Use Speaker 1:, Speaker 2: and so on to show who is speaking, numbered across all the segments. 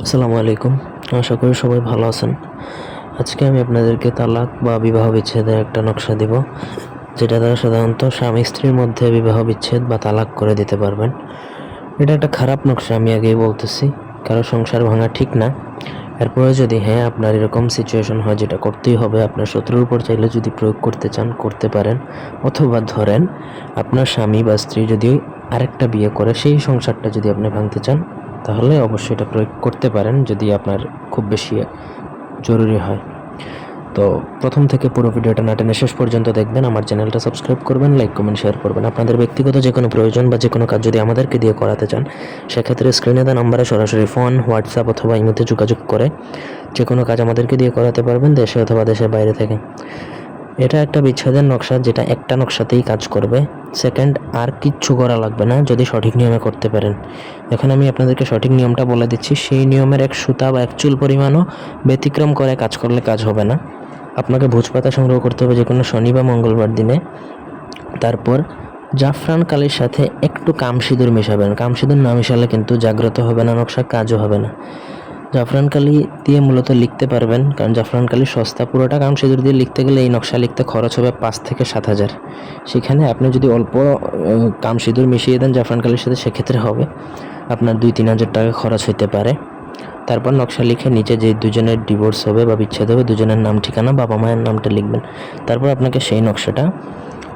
Speaker 1: আসসালামু আলাইকুম। আশা করি সবাই ভালো আছেন। আজকে আমি আপনাদেরকে তালাক বা বিবাহ বিচ্ছেদের একটা নকশা দিব, যেটা দ্বারা সাধারণত স্বামী স্ত্রীর মধ্যে বিবাহ বিচ্ছেদ বা তালাক করে দিতে পারবেন। এটা একটা খারাপ নকশা, আমি আগেই বলতেছি, কারো সংসার ভাঙা ঠিক না। এরপরে যদি আপনার এরকম সিচুয়েশন হয় যেটা করতেই হবে, আপনার শত্রুর উপর চাইলে যদি প্রয়োগ করতে চান করতে পারেন, অথবা ধরেন আপনার স্বামী বা স্ত্রী যদি আরেকটা বিয়ে করে সেই সংসারটা যদি আপনি ভাঙতে চান, তাহলে অবশ্যই এটা প্রয়োগ করতে পারেন যদি আপনার খুব বেশি জরুরি হয়। তো প্রথম থেকে পুরো ভিডিওটা না টেনে শেষ পর্যন্ত দেখবেন। আমার চ্যানেলটা সাবস্ক্রাইব করবেন, লাইক কমেন্ট শেয়ার করবেন। আপনাদের ব্যক্তিগত যে কোনো প্রয়োজন বা যে কোনো কাজ যদি আমাদেরকে দিয়ে করাতে চান, সেক্ষেত্রে স্ক্রিনে দেওয়া নাম্বারে সরাসরি ফোন, হোয়াটসঅ্যাপ অথবা ইমোতে যোগাযোগ করে যে কোনো কাজ আমাদেরকে দিয়ে করাতে পারবেন, দেশে অথবা দেশের বাইরে থেকে। এটা একটা বিচ্ছেদের নকশা, যেটা একটা নকশাতেই কাজ করবে। সেকেন্ড আর কিচ্ছু করা লাগবে না যদি সঠিক নিয়মে করতে পারেন। এখন আমি আপনাদেরকে সঠিক নিয়মটা বলে দিচ্ছি। সেই নিয়মের এক সুতা বা এক চুল পরিমাণও ব্যতিক্রম করে কাজ করলে কাজ হবে না। আপনাকে ভোজপাতা সংগ্রহ করতে হবে যে কোনো শনি বা মঙ্গলবার দিনে। তারপর জাফরান কালির সাথে একটু কামসিঁদুর মেশাবেন। কামসিঁদুর না মেশালে কিন্তু জাগ্রত হবে না নকশা, কাজও হবে না। জাফরান কালি দিয়ে মূলত লিখতে পারবেন, কারণ জাফরান কালি সস্তা। পুরোটা কামসিঁদুর দিয়ে লিখতে গেলে এই নকশা লিখতে খরচ হবে 5 থেকে 7,000। সেখানে আপনি যদি অল্প কামসিঁদুর মিশিয়ে দেন জাফরান কালির সাথে, সেক্ষেত্রে হবে আপনার 2-3 হাজার টাকা খরচ হতে পারে। তারপর নকশা লিখে নিচে যে দুজনের ডিভোর্স হবে বা বিচ্ছেদ হবে, দুজনের নাম ঠিকানা বাবা মায়ের নামটা লিখবেন। তারপর আপনাকে সেই নকশাটা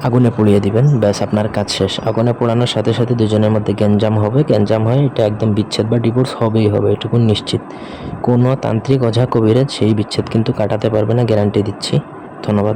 Speaker 1: আগুনে পুড়িয়ে দিবেন, ব্যাস আপনার কাজ শেষ। আগুনে পোড়ানোর সাথে সাথে দুজনের মধ্যে গ্যাঞ্জাম হবে, গ্যাঞ্জাম হয় এটা একদম বিচ্ছেদ বা ডিভোর্স হবেই হবে, এটুকু নিশ্চিত। কোনো তান্ত্রিক ওঝা কবিরাজ সেই বিচ্ছেদ কিন্তু কাটাতে পারবে না, গ্যারান্টি দিচ্ছি। ধন্যবাদ।